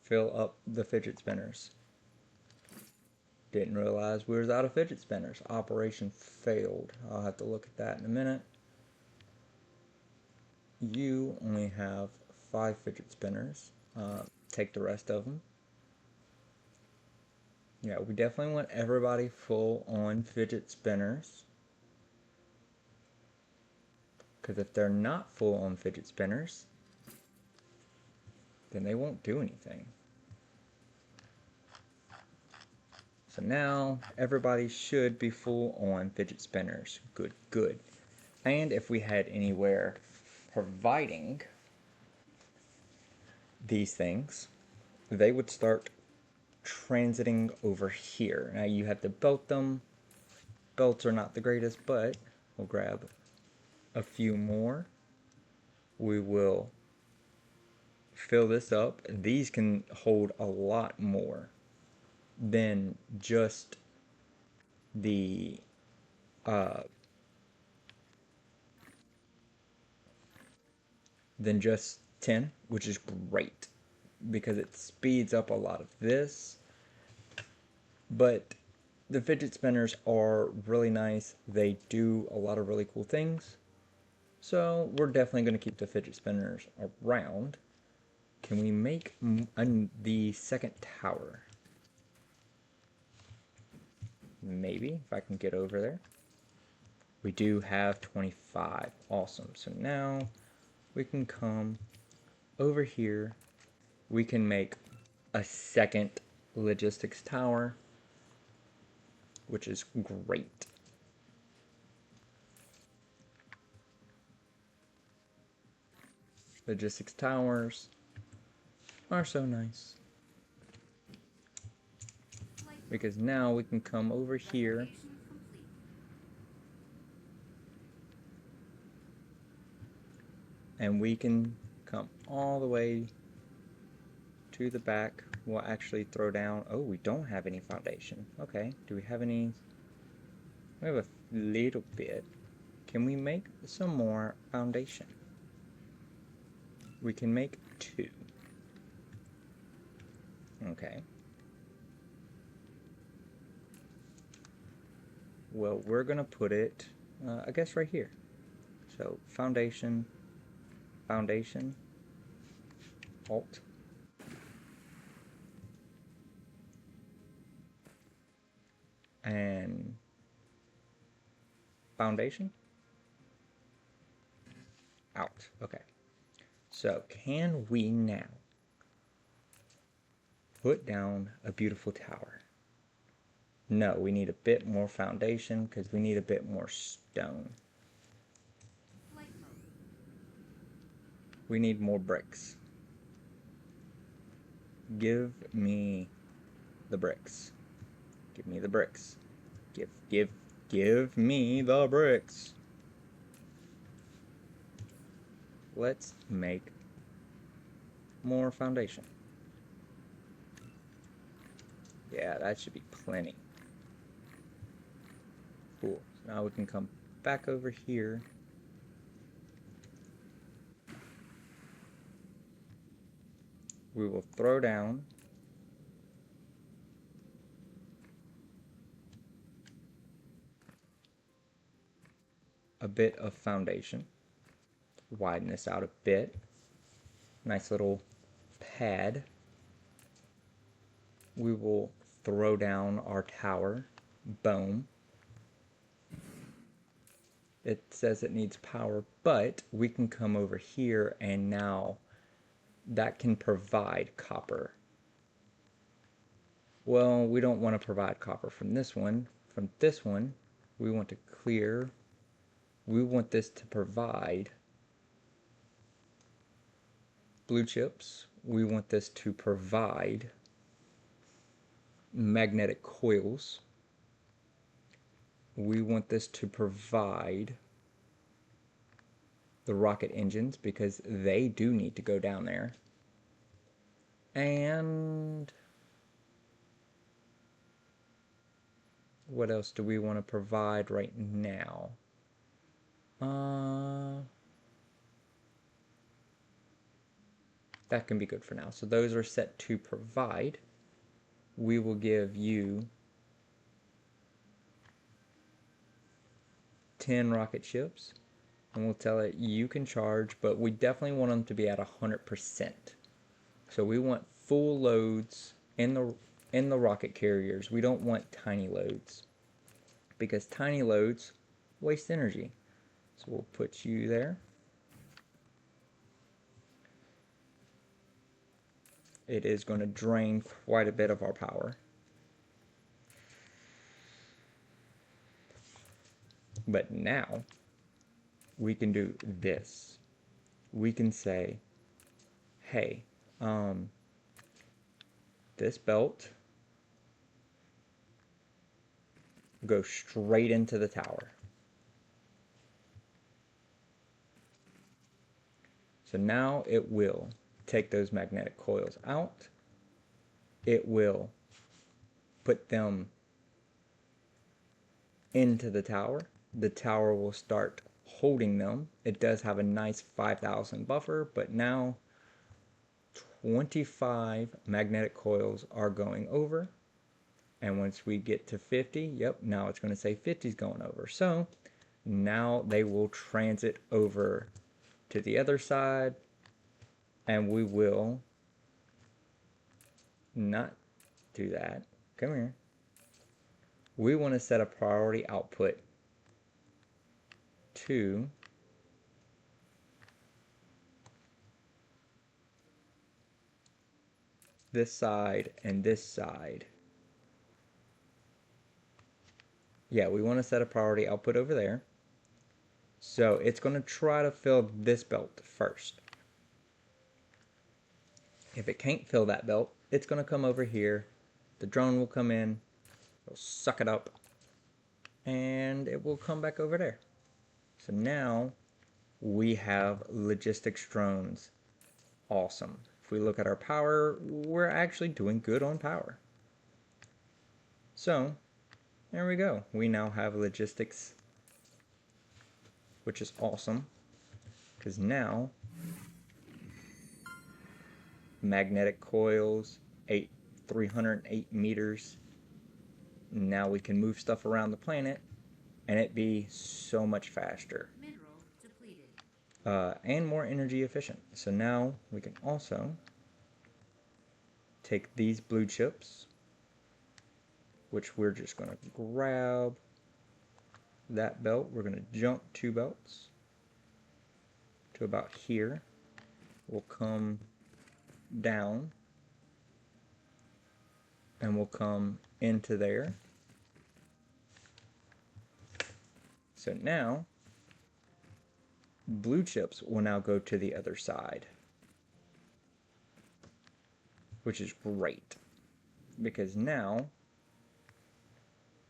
Fill up the fidget spinners. Didn't realize we was out of fidget spinners. Operation failed. I'll have to look at that in a minute. You only have 5 fidget spinners. Take the rest of them. Yeah, we definitely want everybody full on fidget spinners. Because if they're not full on fidget spinners, then they won't do anything. So now everybody should be full on fidget spinners. Good, good. And if we had anywhere providing these things, they would start transiting over here. Now you have to belt them. Belts are not the greatest, but we'll grab a few more. We will fill this up. These can hold a lot more than just the than just 10, which is great because it speeds up a lot of this. But the fidget spinners are really nice. They do a lot of really cool things. So we're definitely going to keep the fidget spinners around. Can we make the second tower? Maybe, if I can get over there. We do have 25. Awesome. So now we can come over here. We can make a second logistics tower, which is great. Logistics towers are so nice. Because now we can come over here and we can come all the way to the back. We'll actually throw down, oh, we don't have any foundation. Okay, do we have any? We have a little bit. Can we make some more foundation? We can make 2. Okay. Well, we're gonna put it, I guess right here. So foundation, foundation, alt. And foundation, out. Okay. So can we now put down a beautiful tower? No, we need a bit more foundation because we need a bit more stone. We need more bricks. Give me the bricks. Give me the bricks. Give me the bricks. Let's make more foundation. Yeah, that should be plenty. Cool. So now we can come back over here. We will throw down a bit of foundation. Widen this out a bit. Nice little pad. We will throw down our tower. Boom. It says it needs power, but we can come over here and now that can provide copper. Well, we don't want to provide copper from this one. From this one, we want to clear. We want this to provide blue chips. We want this to provide magnetic coils. We want this to provide the rocket engines because they do need to go down there. And what else do we want to provide right now? That can be good for now. So those are set to provide. We will give you 10 rocket ships, and we'll tell it you can charge, but we definitely want them to be at 100%. So we want full loads in the rocket carriers. We don't want tiny loads, because tiny loads waste energy. So we'll put you there. It is going to drain quite a bit of our power. But now we can do this. We can say, hey, this belt goes straight into the tower. So now it will take those magnetic coils out. It will put them into the tower. The tower will start holding them. It does have a nice 5,000 buffer, but now 25 magnetic coils are going over. And once we get to 50, yep, now it's going to say 50 is going over. So now they will transit over to the other side, and we will not do that. Come here. We want to set a priority output to this side and this side. Yeah, we want to set a priority output over there. So it's going to try to fill this belt first. If it can't fill that belt, it's going to come over here. The drone will come in, it'll suck it up, and it will come back over there. So now we have logistics drones. Awesome. If we look at our power, we're actually doing good on power. So there we go. We now have logistics, which is awesome, because now magnetic coils, 308 meters. Now we can move stuff around the planet and it be so much faster. Mineral depleted. And more energy efficient. So now we can also take these blue chips, which we're just going to grab that belt. We're going to jump 2 belts to about here. We'll come down and we'll come into there. So now blue chips will now go to the other side, which is great, because now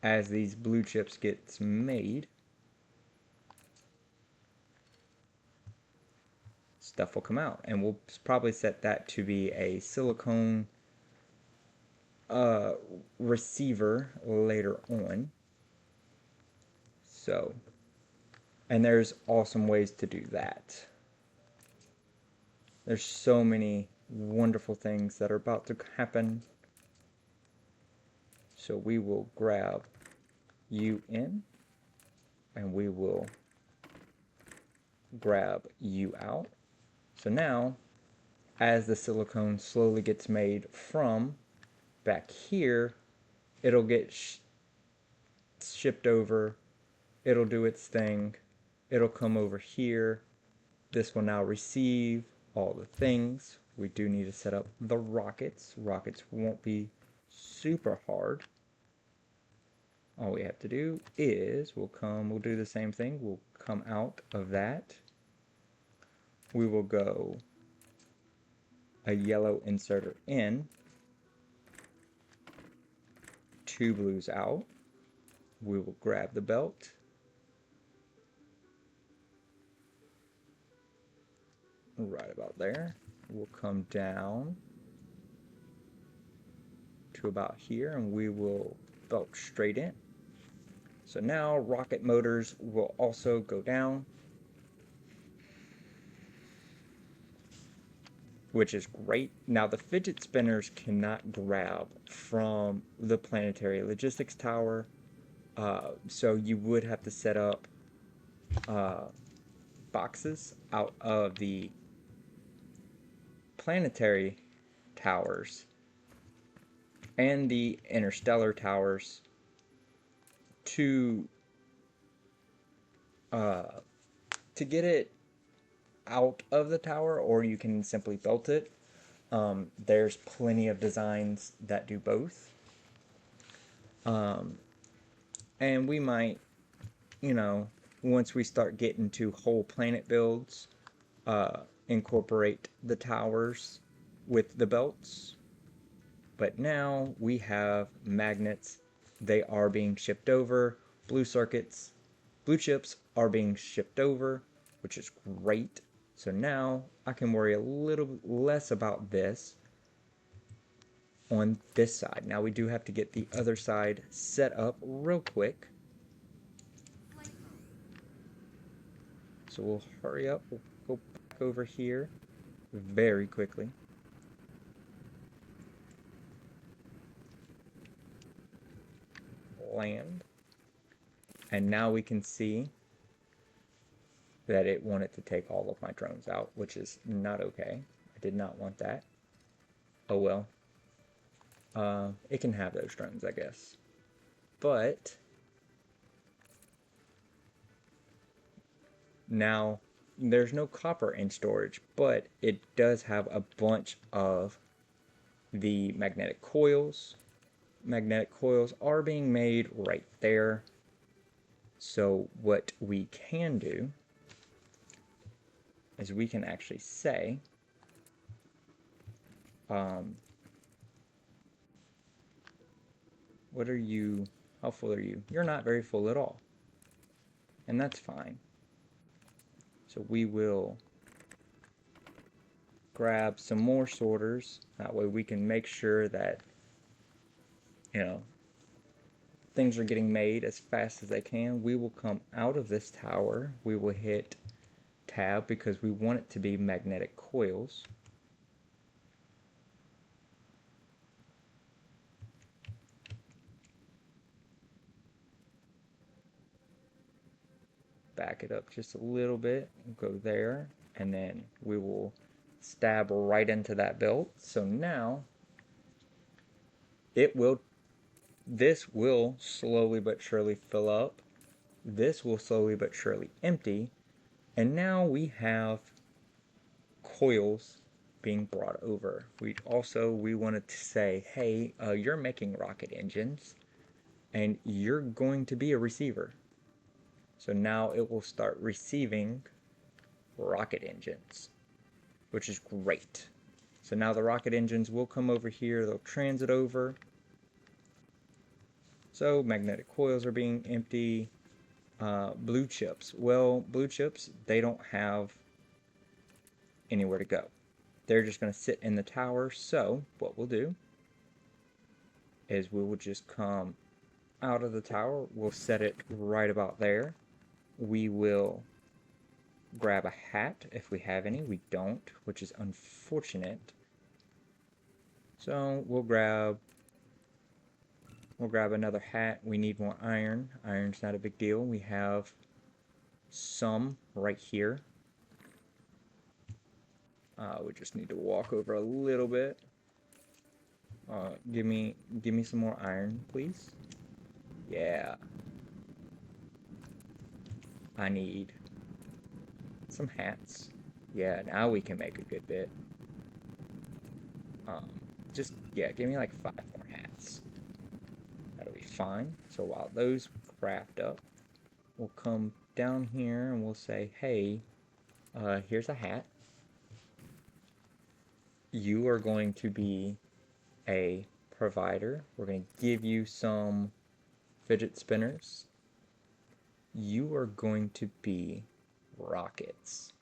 as these blue chips gets made, stuff will come out, and we'll probably set that to be a silicone receiver later on. So, and there's awesome ways to do that. There's so many wonderful things that are about to happen. So we will grab you in, and we will grab you out. So now, as the silicone slowly gets made from back here, it'll get shipped over. It'll do its thing. It'll come over here. This will now receive all the things. We do need to set up the rockets. Rockets won't be super hard. All we have to do is we'll do the same thing. We'll come out of that. We will go a yellow inserter in, 2 blues out. We will grab the belt. Right about there. We'll come down to about here, and we will belt straight in. So now rocket motors will also go down, which is great. Now the fidget spinners cannot grab from the planetary logistics tower, so you would have to set up boxes out of the planetary towers and the interstellar towers to uh, to get it out of the tower, or you can simply belt it. There's plenty of designs that do both. And we might, you know, once we start getting to whole planet builds, incorporate the towers with the belts. But now we have magnets. They are being shipped over. Blue circuits, blue chips are being shipped over, which is great. So now I can worry a little less about this on this side. Now we do have to get the other side set up real quick. Flight mode. So we'll hurry up. We'll go back over here very quickly. Land. And now we can see that it wanted to take all of my drones out, which is not okay. I did not want that. Oh well. It can have those drones, I guess. But now there's no copper in storage, but it does have a bunch of the magnetic coils. Magnetic coils are being made right there. So what we can do is we can actually say, what are you, how full are you? You're not very full at all. And that's fine. So we will grab some more sorters. That way we can make sure that, you know, things are getting made as fast as they can. We will come out of this tower. We will hit tab because we want it to be magnetic coils. Back it up just a little bit, we'll go there, and then we will stab right into that belt. So now this will slowly but surely fill up. This will slowly but surely empty. And now we have coils being brought over. We wanted to say, hey, you're making rocket engines and you're going to be a receiver. So now it will start receiving rocket engines, which is great. So now the rocket engines will come over here, they'll transit over. So magnetic coils are being empty. Blue chips. Well, blue chips, they don't have anywhere to go. They're just going to sit in the tower. So what we'll do is we will just come out of the tower. We'll set it right about there. We will grab a hat if we have any. We don't, which is unfortunate. So we'll grab another hat. We need more iron. Iron's not a big deal. We have some right here. We just need to walk over a little bit. Give me some more iron, please. Yeah. I need some hats. Yeah, now we can make a good bit. Give me like 5 more hats. That'll be fine. So while those craft up, we'll come down here and we'll say, hey, here's a hat. You are going to be a provider. We're going to give you some fidget spinners. You are going to be rockets.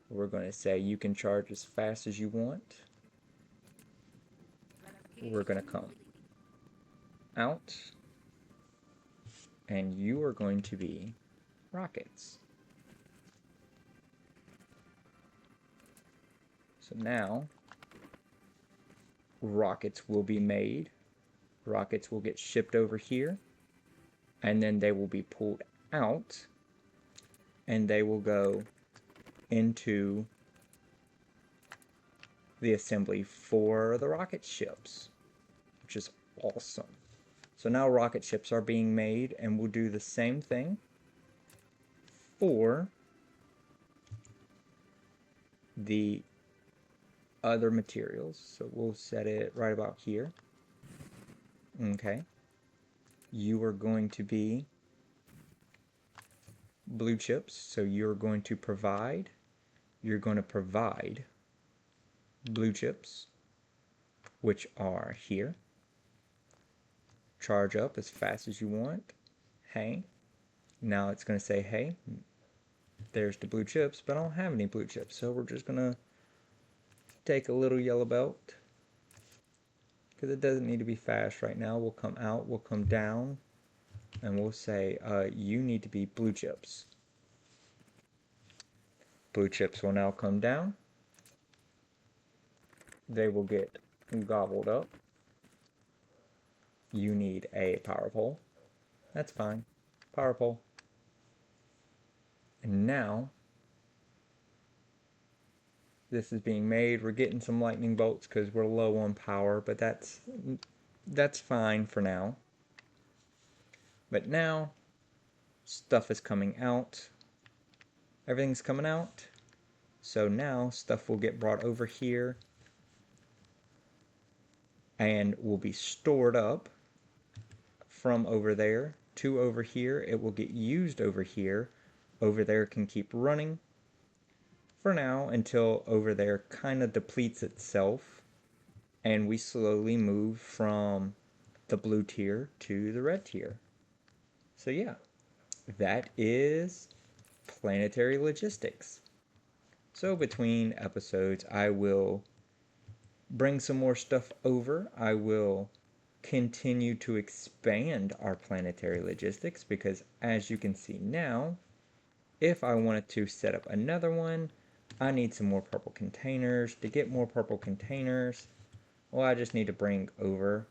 We're going to say you can charge as fast as you want. We're going to come out, and you are going to be rockets. So now, rockets will be made. Rockets will get shipped over here, and then they will be pulled out and they will go into the assembly for the rocket ships, which is awesome. So now rocket ships are being made, and we'll do the same thing for the other materials. So we'll set it right about here. Okay. You are going to be blue chips, so you're going to provide blue chips, which are here. Charge up as fast as you want. Hey. Now it's going to say, hey, there's the blue chips, but I don't have any blue chips, so we're just going to take a little yellow belt, because it doesn't need to be fast right now. We'll come out, we'll come down, and we'll say, you need to be blue chips. Blue chips will now come down. They will get gobbled up. You need a power pole. That's fine. Power pole. And now, this is being made. We're getting some lightning bolts because we're low on power, but that's fine for now. But now, stuff is coming out. Everything's coming out. So now, stuff will get brought over here and will be stored up from over there to over here. It will get used over here. Over there can keep running for now until over there kind of depletes itself, and we slowly move from the blue tier to the red tier. So yeah, that is planetary logistics. So between episodes, I will bring some more stuff over. I will continue to expand our planetary logistics, because as you can see now, if I wanted to set up another one, I need some more purple containers. To get more purple containers, well, I just need to bring over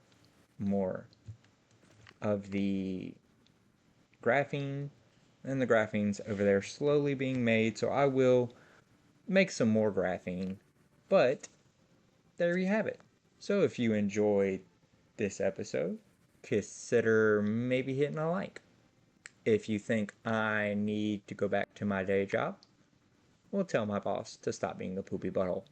more of the graphene, and the graphene's over there slowly being made, so I will make some more graphene. But there you have it. So if you enjoyed this episode, consider maybe hitting a like. If you think I need to go back to my day job, well, tell my boss to stop being a poopy butthole.